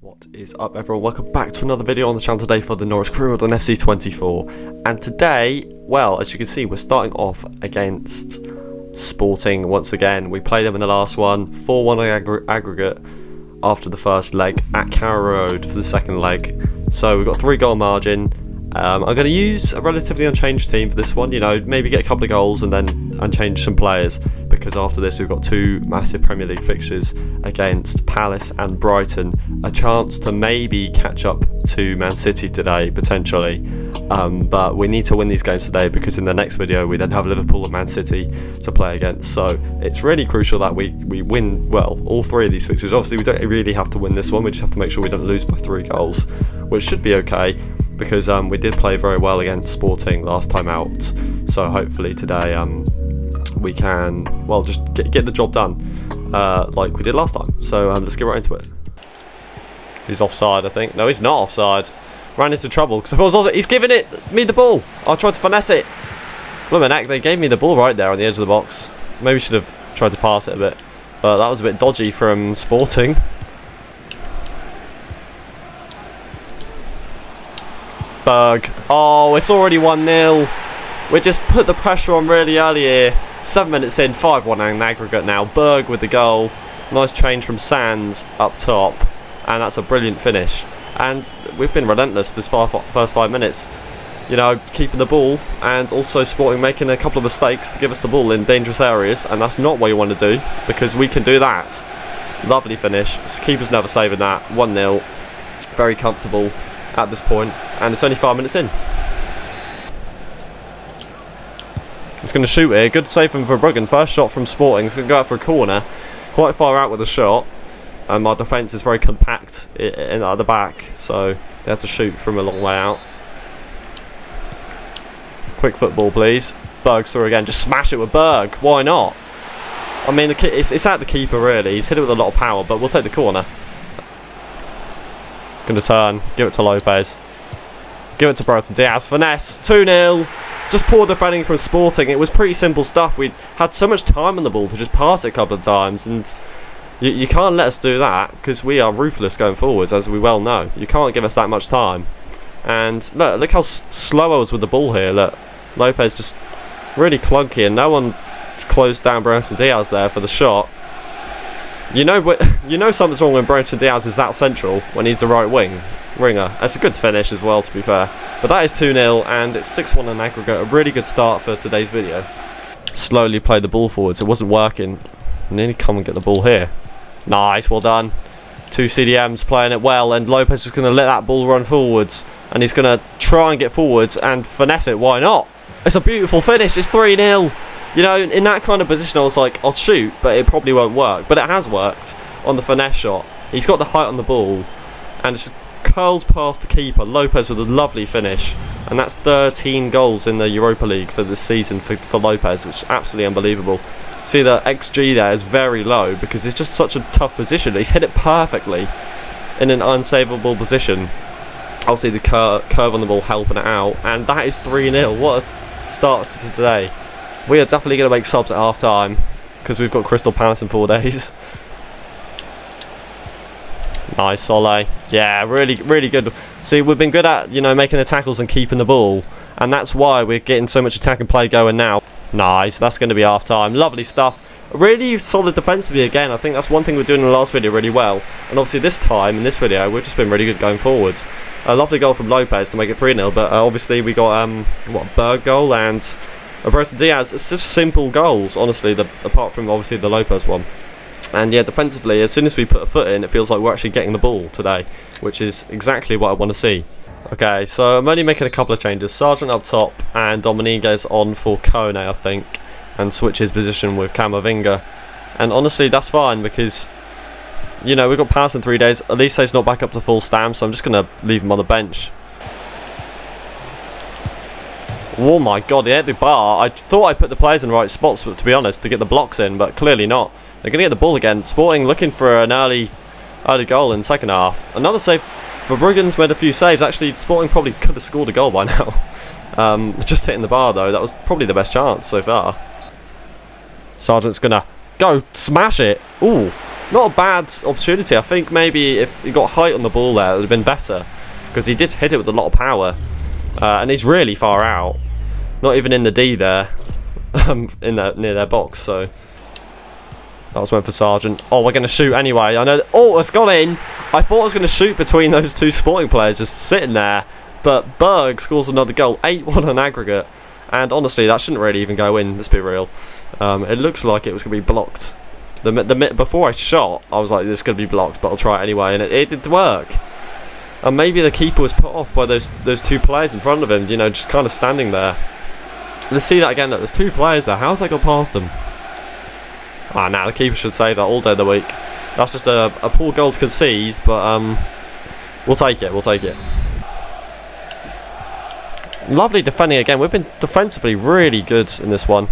What is up, everyone? Welcome back to another video on the channel today for the Norwich crew on FC 24. And today, well, as you can see, we're starting off against Sporting once again. We played them in the last one, 4-1 aggregate after the first leg at Carrow Road for the second leg. So we've got 3-goal margin. I'm going to use a relatively unchanged team for this one, you know, maybe get a couple of goals and then unchange some players, because after this we've got two massive Premier League fixtures against Palace and Brighton, a chance to maybe catch up to Man City today, potentially, but we need to win these games today because in the next video we then have Liverpool and Man City to play against, so it's really crucial that we win, well, all three of these fixtures. Obviously we don't really have to win this one, we just have to make sure we don't lose by 3 goals, which should be okay, because we did play very well against Sporting last time out, so hopefully today we can, well, just get the job done like we did last time. So let's get right into it. He's offside, I think. No, he's not offside. Ran into trouble because if I was offside, he's giving me the ball. I tried to finesse it. Blooming heck, they gave me the ball right there on the edge of the box. Maybe should have tried to pass it a bit, but that was a bit dodgy from Sporting. Berg. Oh, it's already 1-0. We just put the pressure on really early here. 7 minutes in, 5-1 in aggregate now. Berg with the goal. Nice change from Sands up top. And that's a brilliant finish. And we've been relentless this first 5 minutes. You know, keeping the ball and also Sporting making a couple of mistakes to give us the ball in dangerous areas. And that's not what you want to do, because we can do that. Lovely finish. Keeper's never saving that. 1-0. Very comfortable at this point, and it's only 5 minutes in. He's going to shoot here. Good save from Verbruggen. First shot from Sporting. He's going to go out for a corner. Quite far out with the shot. Our defence is very compact at the back, so they have to shoot from a long way out. Quick football, please. Berg through again. Just smash it with Berg. Why not? I mean, it's at the keeper, really. He's hit it with a lot of power, but we'll take the corner. Going to turn, give it to Lopez, give it to Brighton Diaz, finesse, 2-0, just poor defending from Sporting. It was pretty simple stuff. We had so much time on the ball to just pass it a couple of times, and you can't let us do that because we are ruthless going forwards, as we well know. You can't give us that much time. And look how slow I was with the ball here. Look, Lopez just really clunky, and no one closed down Brighton Diaz there for the shot. You know something's wrong when Brighton Diaz is that central when he's the right winger. It's a good finish as well, to be fair. But that is 2-0 and it's 6-1 in aggregate. A really good start for today's video. Slowly play the ball forwards. It wasn't working. Nearly come and get the ball here. Nice, well done. 2 CDMs playing it well, and Lopez is going to let that ball run forwards, and he's going to try and get forwards and finesse it. Why not? It's a beautiful finish. It's 3-0. You know, in that kind of position, I was like, I'll shoot, but it probably won't work. But it has worked on the finesse shot. He's got the height on the ball, and it just curls past the keeper. Lopez with a lovely finish. And that's 13 goals in the Europa League for this season for Lopez, which is absolutely unbelievable. See, the XG there is very low because it's just such a tough position. He's hit it perfectly in an unsavable position. Obviously, the curve on the ball helping it out. And that is 3-0. What a start for today. We are definitely going to make subs at half time because we've got Crystal Palace in 4 days. Nice, Solé. Yeah, really, really good. See, we've been good at, you know, making the tackles and keeping the ball, and that's why we're getting so much attacking play going now. Nice, that's going to be half time. Lovely stuff. Really solid defensively again. I think that's one thing we're doing in the last video really well, and obviously this time in this video we've just been really good going forwards. A lovely goal from Lopez to make it 3-0, but obviously we got a Berg goal and Brighton Diaz. It's just simple goals, honestly, apart from obviously the Lopez one. And yeah, defensively, as soon as we put a foot in, it feels like we're actually getting the ball today, which is exactly what I want to see. Okay, so I'm only making a couple of changes. Sargent up top and Dominguez on for Kone, I think, and switch his position with Camavinga. And honestly, that's fine because, you know, we've got Palace in 3 days. Elise's not back up to full stamp, so I'm just going to leave him on the bench. Oh my god, he hit the bar. I thought I put the players in the right spots, but to be honest, to get the blocks in, but clearly not. They're going to get the ball again. Sporting looking for an early goal in the second half. Another save. Verbruggen's made a few saves. Actually, Sporting probably could have scored a goal by now. Just hitting the bar, though. That was probably the best chance so far. Sargent's going to go smash it. Ooh. Not a bad opportunity. I think maybe if he got height on the ball there, it would have been better. Because he did hit it with a lot of power. And he's really far out. Not even in the D there. Near their box, so... That was meant for Sargent. Oh, we're going to shoot anyway. I know... Oh, it's gone in! I thought I was going to shoot between those two Sporting players just sitting there. But Berg scores another goal. 8-1 on aggregate. And honestly, that shouldn't really even go in, let's be real. It looks like it was going to be blocked. Before I shot, I was like, this is going to be blocked, but I'll try it anyway. And it did work. And maybe the keeper was put off by those two players in front of him, you know, just kind of standing there. Let's see that again. Look, there's two players there. How's that got past them? Ah, nah, the keeper should save that all day of the week. That's just a poor goal to concede, but we'll take it. We'll take it. Lovely defending again. We've been defensively really good in this one.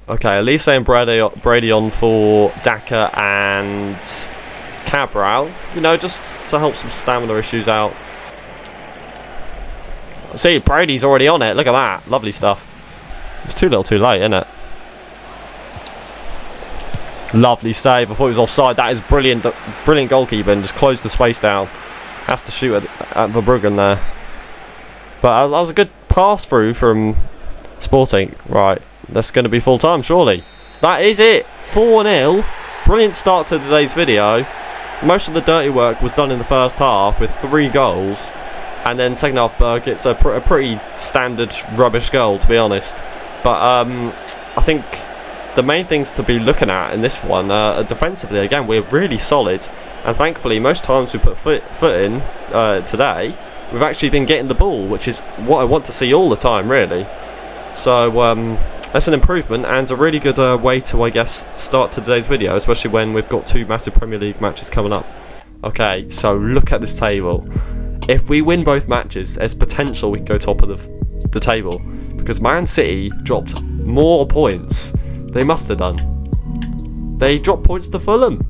Okay, Elise and Brady on for Daka and Cabral. You know, just to help some stamina issues out. See, Brady's already on it. Look at that. Lovely stuff. It's too little too late, isn't it? Lovely save. I thought he was offside. That is brilliant. Brilliant goalkeeping. Just closed the space down. Has to shoot at Verbruggen there. But that was a good pass through from Sporting. Right. That's going to be full time, surely. That is it. 4-0. Brilliant start to today's video. Most of the dirty work was done in the first half with 3 goals. And then second half, Berg gets a pretty standard rubbish goal, to be honest. But I think the main things to be looking at in this one, defensively, again, we're really solid. And thankfully, most times we put foot in today, we've actually been getting the ball, which is what I want to see all the time, really. So that's an improvement and a really good way to, I guess, start today's video, especially when we've got 2 massive Premier League matches coming up. Okay, so look at this table. If we win both matches, there's potential we can go top of the table. Because Man City dropped more points. They must have done. They dropped points to Fulham.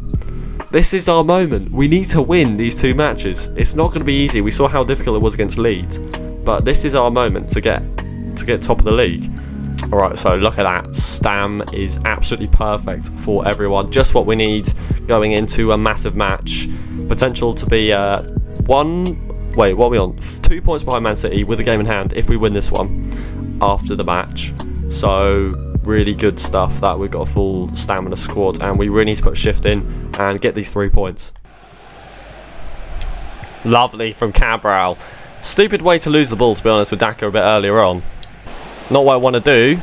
This is our moment. We need to win these 2 matches. It's not going to be easy. We saw how difficult it was against Leeds. But this is our moment to get top of the league. Alright, so look at that. Stam is absolutely perfect for everyone. Just what we need going into a massive match. Potential to be Wait, what are we on? 2 points behind Man City with a game in hand if we win this one after the match. So really good stuff that we've got a full stamina squad and we really need to put a shift in and get these 3 points. Lovely from Cabral. Stupid way to lose the ball, to be honest, with Daka a bit earlier on. Not what I want to do.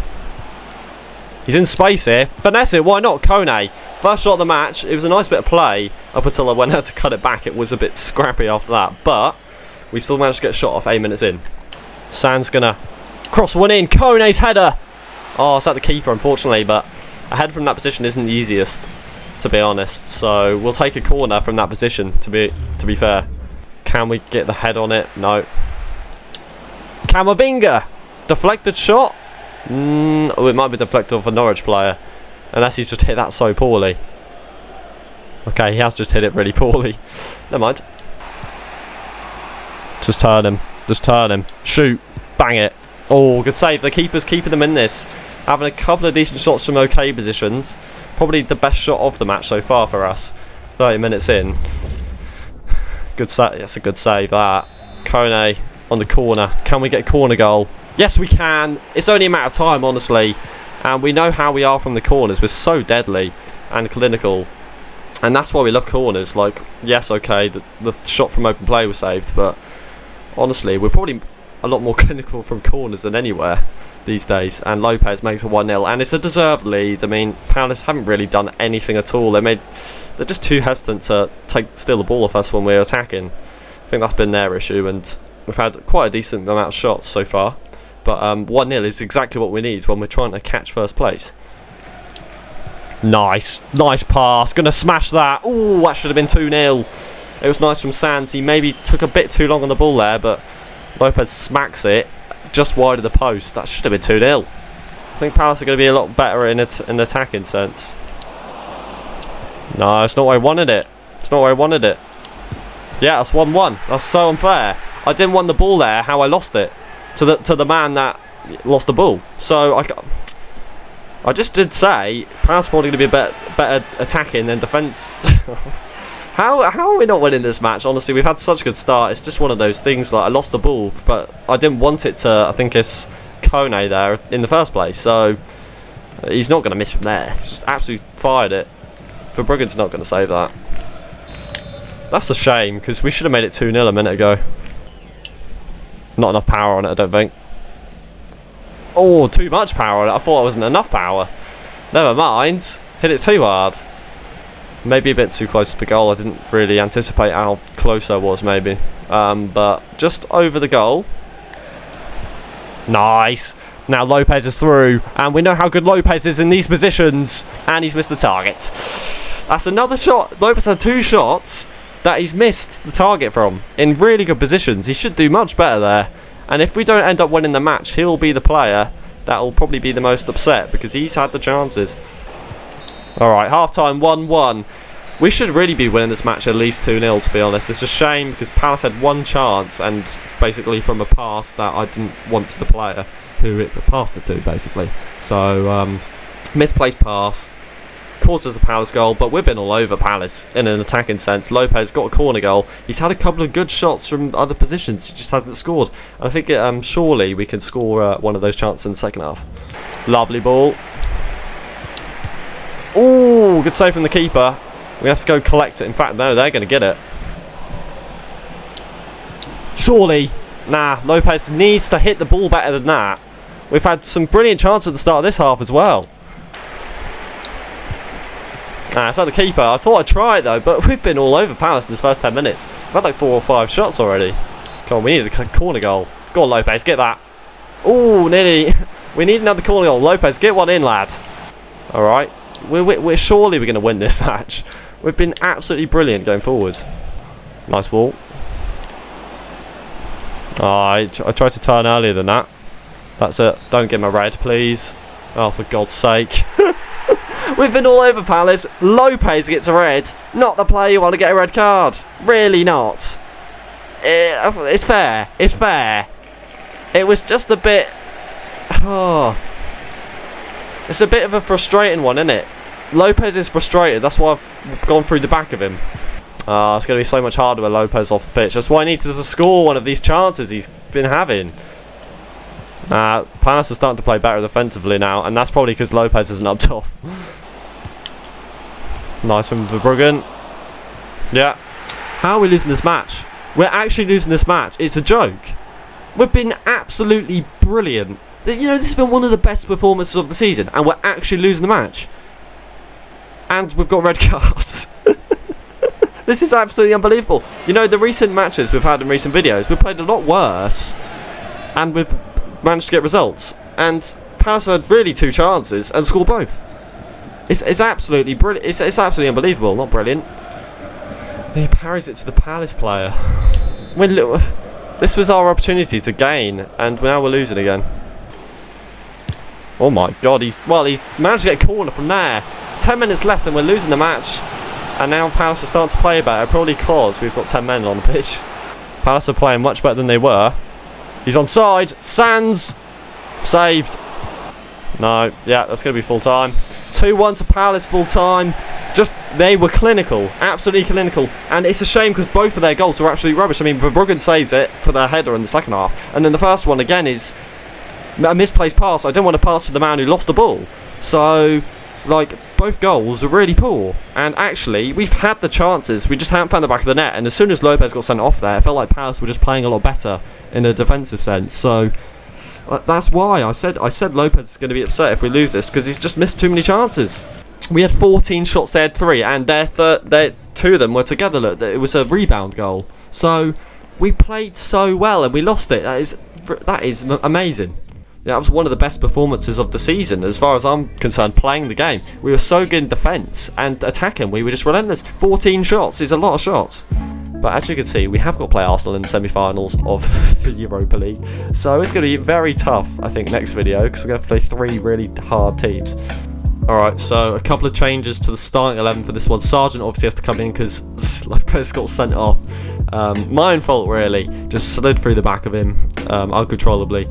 He's in space here. Finesse it, why not? Kone. First shot of the match. It was a nice bit of play up until I went out to cut it back. It was a bit scrappy after that, but we still managed to get a shot off 8 minutes in. Sand's gonna cross one in. Kone's header. Oh, it's at the keeper, unfortunately, but a head from that position isn't the easiest, to be honest. So we'll take a corner from that position, to be fair. Can we get the head on it? No. Camavinga. Deflected shot. Oh, it might be deflected off a Norwich player. Unless he's just hit that so poorly. Okay, he has just hit it really poorly. Never mind. Just turn him. Just turn him. Shoot. Bang it. Oh, good save. The keeper's keeping them in this. Having a couple of decent shots from okay positions. Probably the best shot of the match so far for us. 30 minutes in. Good save. That's a good save, that. Kone on the corner. Can we get a corner goal? Yes, we can. It's only a matter of time, honestly. And we know how we are from the corners. We're so deadly and clinical. And that's why we love corners. Like, yes, okay, the shot from open play was saved. But honestly, we're probably a lot more clinical from corners than anywhere these days. And Lopez makes a 1-0. And it's a deserved lead. I mean, Palace haven't really done anything at all. They're just too hesitant to steal the ball off us when we're attacking. I think that's been their issue. And we've had quite a decent amount of shots so far. But 1-0 is exactly what we need when we're trying to catch first place. Nice. Nice pass. Gonna smash that. Ooh, that should have been 2-0. It was nice from Sands. He maybe took a bit too long on the ball there, but Lopez smacks it just wide of the post. That should have been 2-0. I think Palace are going to be a lot better in an attacking sense. No, it's not where I wanted it. It's not where I wanted it. Yeah, that's 1-1. That's so unfair. I didn't want the ball there, how I lost it. To the man that lost the ball. So I just did say Palace probably going to be a better attacking than defence How are we not winning this match? Honestly, we've had such a good start. It's just one of those things, like I lost the ball, but I didn't want it to, I think it's Kone there in the first place, so he's not going to miss from there. He's just absolutely fired it. Verbruggen's not going to save that. That's a shame, because we should have made it 2-0 a minute ago. Not enough power on it, I don't think. Oh, too much power on it. I thought it wasn't enough power. Never mind. Hit it too hard. Maybe a bit too close to the goal. I didn't really anticipate how close I was, maybe. But just over the goal. Nice. Now Lopez is through, and we know how good Lopez is in these positions, and he's missed the target. That's another shot. Lopez had 2 shots that he's missed the target from in really good positions. He should do much better there. And if we don't end up winning the match, he'll be the player that will probably be the most upset, because he's had the chances. Alright, half-time 1-1. We should really be winning this match at least 2-0, to be honest. It's a shame because Palace had 1 chance, and basically from a pass that I didn't want to the player who it passed it to, basically. So, misplaced pass causes the Palace goal, but we've been all over Palace in an attacking sense. Lopez got a corner goal. He's had a couple of good shots from other positions. He just hasn't scored. And I think surely we can score one of those chances in the second half. Lovely ball. Ooh, good save from the keeper. We have to go collect it. In fact, no, they're going to get it. Surely. Nah, Lopez needs to hit the ball better than that. We've had some brilliant chances at the start of this half as well. Nah, it's not the keeper. I thought I'd try it though, but we've been all over Palace in this first 10 minutes. We've had like 4 or 5 shots already. Come on, we need a corner goal. Go on, Lopez, get that. Ooh, nearly. We need another corner goal. Lopez, get one in, lad. Alright. We're surely we're going to win this match. We've been absolutely brilliant going forwards. Nice ball. Oh, I tried to turn earlier than that. That's it. Don't get my red, please. Oh, for God's sake. We've been all over Palace. Lopez gets a red. Not the player you want to get a red card. Really not. It's fair. It's fair. It was just a bit... Oh... It's a bit of a frustrating one, isn't it? Lopez is frustrated. That's why I've gone through the back of him. It's going to be so much harder with Lopez off the pitch. That's why he needs to score one of these chances he's been having. Palace are starting to play better defensively now, and that's probably because Lopez isn't up top. Nice from Verbruggen. Yeah. How are we losing this match? We're actually losing this match. It's a joke. We've been absolutely brilliant. You know, this has been one of the best performances of the season, and we're actually losing the match. And we've got red cards. This is absolutely unbelievable. You know, the recent matches we've had in recent videos, we've played a lot worse, and we've managed to get results. And Palace had really 2 chances and scored both. It's absolutely brilliant. It's absolutely unbelievable, not brilliant. He parries it to the Palace player. This was our opportunity to gain, and now we're losing again. Oh my God, he's managed to get a corner from there. 10 minutes left and we're losing the match. And now Palace are starting to play better, probably because we've got 10 men on the pitch. Palace are playing much better than they were. He's onside. Sands. Saved. No, yeah, that's going to be full time. 2-1 to Palace full time. They were clinical, absolutely clinical. And it's a shame because both of their goals were absolutely rubbish. I mean, Verbruggen saves it for their header in the second half. And then the first one, again, is a misplaced pass. I don't want to pass to the man who lost the ball. So, like, both goals are really poor. And actually, we've had the chances. We just haven't found the back of the net. And as soon as Lopez got sent off there, it felt like Palace were just playing a lot better in a defensive sense. So, that's why I said Lopez is going to be upset if we lose this, because he's just missed too many chances. We had 14 shots, they had 3, and their 2 of them were together. Look, it was a rebound goal. So, we played so well and we lost it. That is amazing. That was one of the best performances of the season, as far as I'm concerned, playing the game. We were so good in defence, and attacking, we were just relentless. 14 shots is a lot of shots. But as you can see, we have got to play Arsenal in the semi-finals of the Europa League. So it's going to be very tough, I think, next video, because we're going to have to play 3 really hard teams. Alright, so a couple of changes to the starting 11 for this one. Sargent obviously has to come in because Lopez got sent off. My own fault, really. Just slid through the back of him uncontrollably.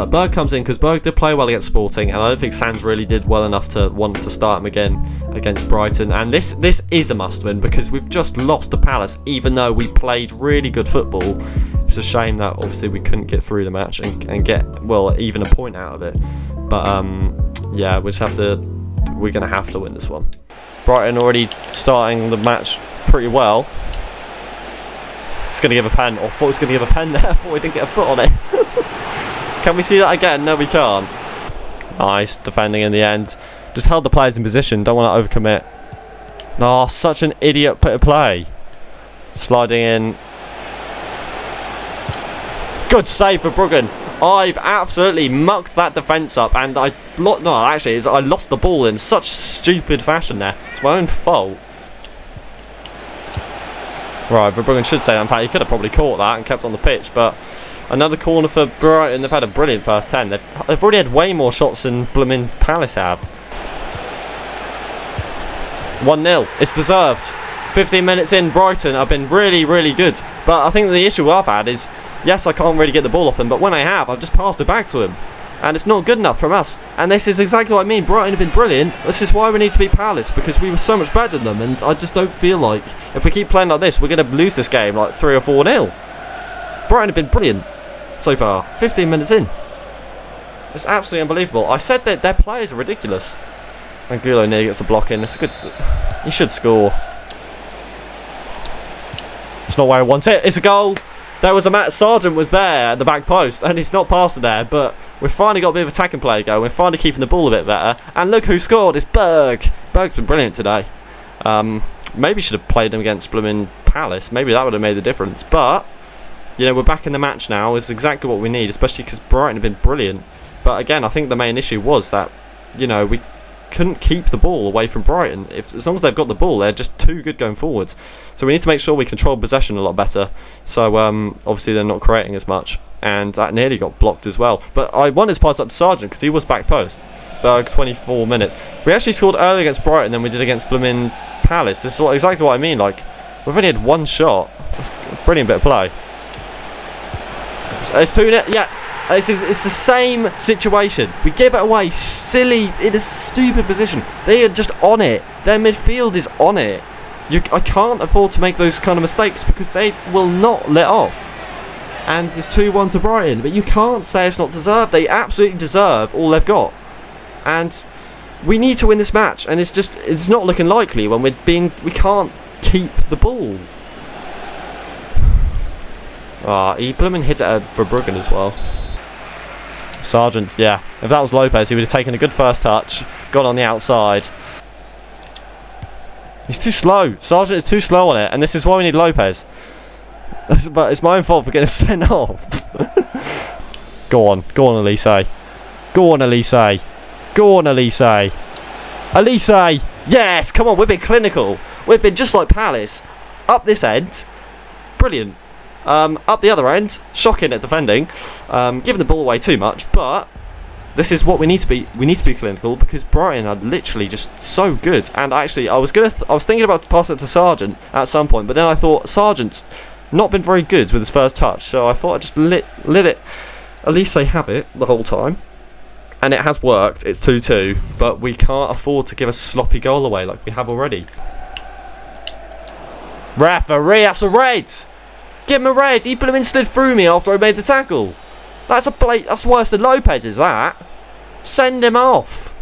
Berg comes in because Berg did play well against Sporting, and I don't think Sands really did well enough to want to start him again against Brighton. And this is a must-win because we've just lost to Palace, even though we played really good football. It's a shame that obviously we couldn't get through the match and get, well, even a point out of it. But yeah, we're going to have to win this one. Brighton already starting the match pretty well. It's going to give a pen. Or thought it was going to give a pen there. I thought we didn't get a foot on it. Can we see that again? No, we can't. Nice defending in the end. Just held the players in position. Don't want to overcommit. No, such an idiot bit of play. Sliding in. Good save for Bruggen. I've absolutely mucked that defence up, and I lost the ball in such stupid fashion there. It's my own fault. Right, Verbruggen should say that. In fact, he could have probably caught that and kept on the pitch, but another corner for Brighton. They've had a brilliant first 10. They've already had way more shots than Blooming Palace have. 1-0. It's deserved. 15 minutes in, Brighton have been really, really good. But I think the issue I've had is, yes, I can't really get the ball off them, but when I have, I've just passed it back to him. And it's not good enough from us. And this is exactly what I mean. Brighton have been brilliant. This is why we need to beat Palace, because we were so much better than them. And I just don't feel like, if we keep playing like this, we're going to lose this game like 3 or 4-0. Brighton have been brilliant so far. 15 minutes in. It's absolutely unbelievable. I said that their players are ridiculous. And Gulo nearly gets a block in. It's a good... He should score. It's not where I want it. It's a goal. There was a Matt Sargent was there at the back post, and he's not past it there, but we've finally got a bit of attacking play going. We're finally keeping the ball a bit better. And look who scored. It's Berg. Berg's been brilliant today. Maybe should have played him against Blooming Palace. Maybe that would have made the difference. But, you know, we're back in the match now. It's exactly what we need, especially because Brighton have been brilliant. But again, I think the main issue was that, you know, we couldn't keep the ball away from Brighton. As long as they've got the ball, they're just too good going forwards. So we need to make sure we control possession a lot better. So obviously they're not creating as much, and that nearly got blocked as well. But I wanted to pass that to Sargent because he was back post. Berg, 24 minutes. We actually scored earlier against Brighton than we did against Blooming Palace. This is exactly what I mean. Like, we've only had one shot. It's a brilliant bit of play. It's 2-0. Yeah. It's the same situation. We give it away silly, in a stupid position. They are just on it. Their midfield is on it. I can't afford to make those kind of mistakes because they will not let off. And it's 2-1 to Brighton. But you can't say it's not deserved. They absolutely deserve all they've got. And we need to win this match. And it's not looking likely when we can't keep the ball. He blooming hit it at Verbruggen as well. Sargent, yeah. If that was Lopez, he would have taken a good first touch, gone on the outside. He's too slow. Sargent is too slow on it, and this is why we need Lopez. But it's my own fault for getting sent off. Go on, Elise. Go on, Elise. Go on, Elise. Elise! Yes! Come on, we've been clinical. We've been just like Palace. Up this end. Brilliant. Up the other end, shocking at defending, giving the ball away too much, but this is what we need to be. We need to be clinical because Brighton are literally just so good. And actually, I was thinking about passing it to Sargent at some point, but then I thought Sargent's not been very good with his first touch, so I thought I'd just let it. At least they have it the whole time, and it has worked. It's 2-2, but we can't afford to give a sloppy goal away like we have already. Referee, that's a red. Give him a red. He blooming slid through me after I made the tackle. That's worse than Lopez, is that? Send him off.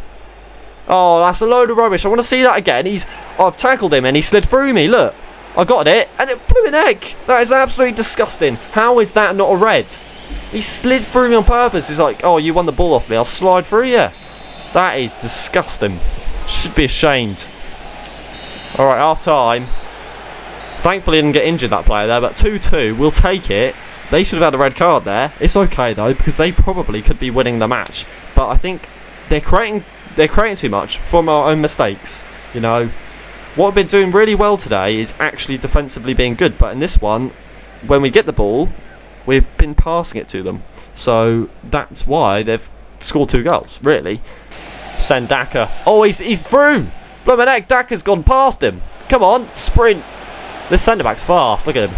Oh, that's a load of rubbish. I want to see that again. I've tackled him and he slid through me. Look, I got it, and it blooming egg. That is absolutely disgusting. How is that not a red? He slid through me on purpose. He's like, oh, you won the ball off me. I'll slide through you. That is disgusting. Should be ashamed. All right, half time. Thankfully, he didn't get injured, that player there, but 2-2, we'll take it. They should have had a red card there. It's okay, though, because they probably could be winning the match. But I think they're creating too much from our own mistakes. You know, what we've been doing really well today is actually defensively being good. But in this one, when we get the ball, we've been passing it to them. So that's why they've scored 2 goals, really. Send Daka. Oh, he's through. Blooming heck, Daka's gone past him. Come on, sprint. This centre-back's fast, look at him.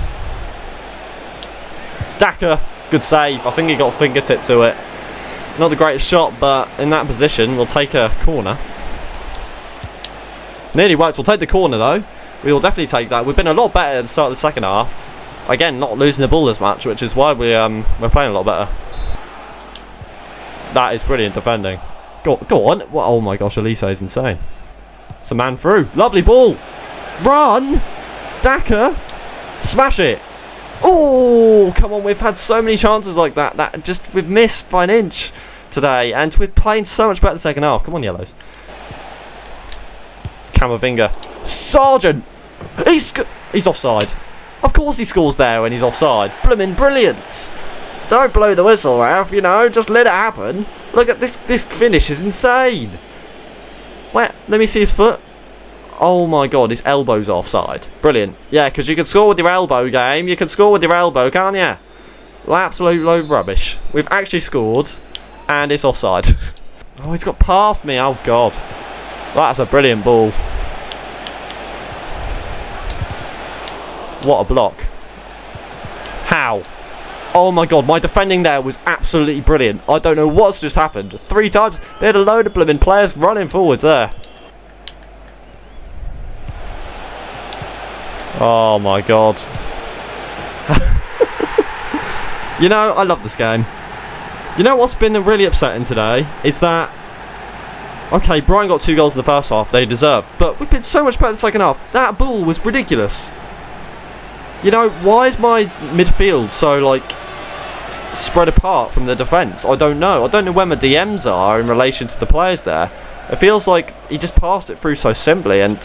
Daka, good save. I think he got a fingertip to it. Not the greatest shot, but in that position, we'll take a corner. Nearly worked. We'll take the corner, though. We will definitely take that. We've been a lot better at the start of the second half. Again, not losing the ball as much, which is why we're playing a lot better. That is brilliant defending. Go on. Oh my gosh, Elise is insane. It's a man through. Lovely ball. Run. Daka. Smash it. Oh, come on. We've had so many chances like that. We've missed by an inch today. And we're playing so much better in the second half. Come on, Yellows. Camavinga. Sargent. He's offside. Of course he scores there when he's offside. Bloomin' brilliant. Don't blow the whistle, Ralph, you know, just let it happen. Look at this finish is insane. Wait, let me see his foot. Oh my god, his elbow's offside. Brilliant. Yeah, because you can score with your elbow, game. You can score with your elbow, can't you? Well, absolute load rubbish. We've actually scored, and it's offside. Oh, he's got past me. Oh god. That's a brilliant ball. What a block. How? Oh my god, my defending there was absolutely brilliant. I don't know what's just happened. 3 times, they had a load of blooming players running forwards there. Oh my god. You know, I love this game. You know what's been really upsetting today? Is that... Okay, Brighton got 2 goals in the first half, they deserved. But we've been so much better in the second half. That ball was ridiculous. You know, why is my midfield so, like, spread apart from the defence? I don't know. I don't know where my DMs are in relation to the players there. It feels like he just passed it through so simply, and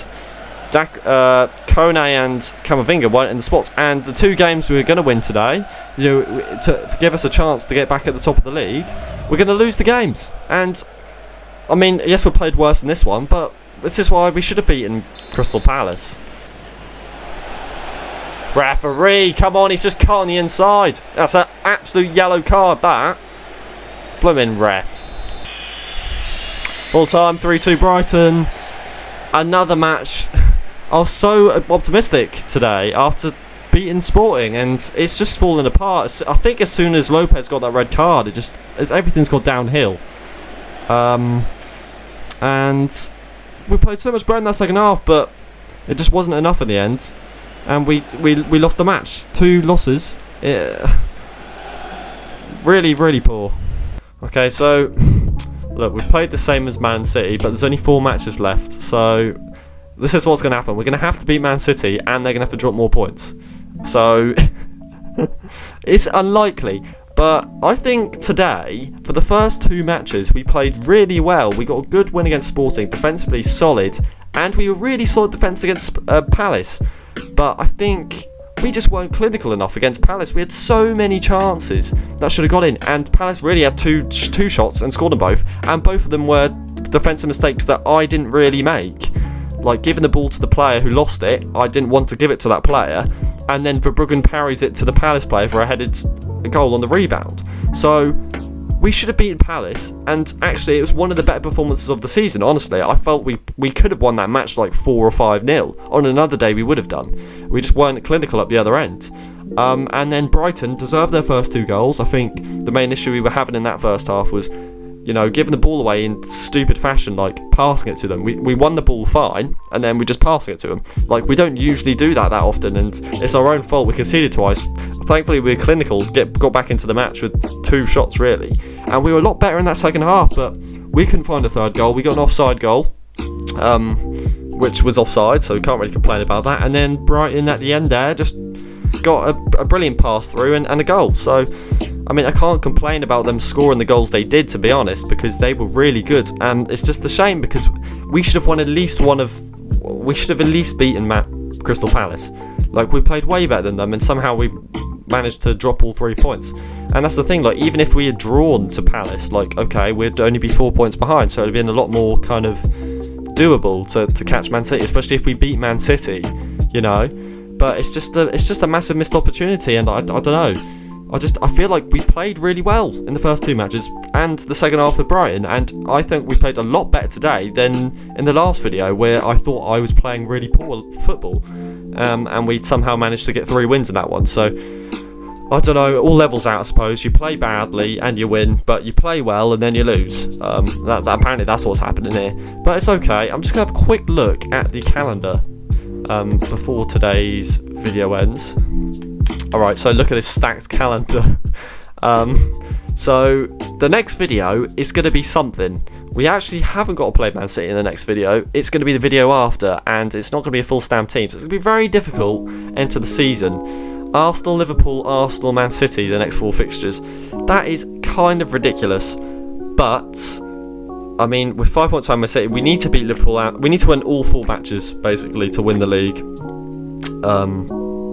Kone and Camavinga weren't in the spots. And the 2 games we were going to win today, you know, to give us a chance to get back at the top of the league, we're going to lose the games. And, I mean, yes, we played worse than this one, but this is why we should have beaten Crystal Palace. Referee, come on, he's just cut on the inside. That's an absolute yellow card, that. Bloomin' ref. Full time, 3-2 Brighton. Another match. I was so optimistic today after beating Sporting, and it's just fallen apart. I think as soon as Lopez got that red card, everything's gone downhill. And we played so much better in that second half, but it just wasn't enough in the end. And we lost the match. 2 losses. Really, really poor. Okay, so look, we've played the same as Man City, but there's only 4 matches left. So this is what's going to happen. We're going to have to beat Man City, and they're going to have to drop more points. So it's unlikely. But I think today, for the first 2 matches, we played really well. We got a good win against Sporting, defensively solid, and we were really solid defence against Palace. But I think we just weren't clinical enough against Palace. We had so many chances that should have got in, and Palace really had two shots and scored them both, and both of them were defensive mistakes that I didn't really make. Like giving the ball to the player who lost it, I didn't want to give it to that player, and then Verbruggen parries it to the Palace player for a headed goal on the rebound. So we should have beaten Palace, and actually it was one of the better performances of the season. Honestly, I felt we could have won that match like 4 or 5-0. On another day we would have done. We just weren't clinical at the other end. And then Brighton deserved their first 2 goals. I think the main issue we were having in that first half was, you know, giving the ball away in stupid fashion, like passing it to them. We won the ball fine, and then we just passing it to them. Like, we don't usually do that often, and it's our own fault. We conceded twice. Thankfully, we were clinical, got back into the match with 2 shots, really. And we were a lot better in that second half, but we couldn't find a third goal. We got an offside goal, which was offside, so we can't really complain about that. And then Brighton at the end there just got a brilliant pass through and a goal. So, I mean, I can't complain about them scoring the goals they did, to be honest, because they were really good. And it's just a shame because we should have won at least we should have at least beaten Crystal Palace. Like, we played way better than them, and somehow we managed to drop all 3 points. And that's the thing, like, even if we had drawn to Palace, like, okay, we'd only be 4 points behind, so it'd been a lot more kind of doable to catch Man City, especially if we beat Man City, you know. But it's just a massive missed opportunity, and I don't know. I feel like we played really well in the first 2 matches and the second half with Brighton, and I think we played a lot better today than in the last video where I thought I was playing really poor football, and we somehow managed to get 3 wins in that one. So I don't know, all levels out, I suppose. You play badly and you win, but you play well and then you lose. Apparently that's what's happening here. But it's okay. I'm just going to have a quick look at the calendar before today's video ends. Alright, so look at this stacked calendar. So the next video is going to be something. We actually haven't got to play Man City in the next video. It's going to be the video after, and it's not going to be a full stamp team. So it's going to be very difficult into the season. Arsenal, Liverpool, Arsenal, Man City, the next 4 fixtures. That is kind of ridiculous. But, I mean, with 5 points behind Man City, we need to beat Liverpool out. We need to win all 4 matches, basically, to win the league.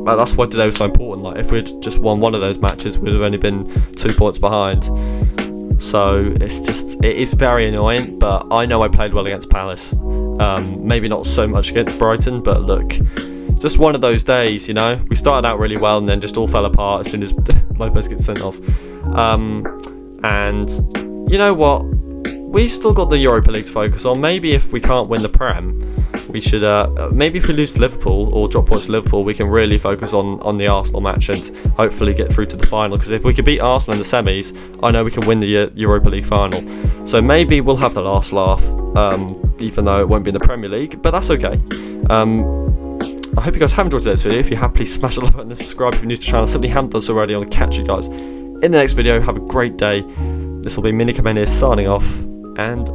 That's why today was so important. Like, if we'd just won one of those matches, we'd have only been 2 points behind. So, it is very annoying, but I know I played well against Palace. Maybe not so much against Brighton, but look, just one of those days, you know. We started out really well and then just all fell apart as soon as Lopez gets sent off. And you know what? We've still got the Europa League to focus on. Maybe if we can't win the Prem, we should. Maybe if we lose to Liverpool or drop points to Liverpool, we can really focus on the Arsenal match and hopefully get through to the final. Because if we could beat Arsenal in the semis, I know we can win the Europa League final. So maybe we'll have the last laugh, even though it won't be in the Premier League. But that's okay. I hope you guys have enjoyed today's video. If you have, please smash the like button and subscribe if you're new to the channel. Simply haven't done so already. I'll catch you guys in the next video. Have a great day. This will be Minikitman signing off, and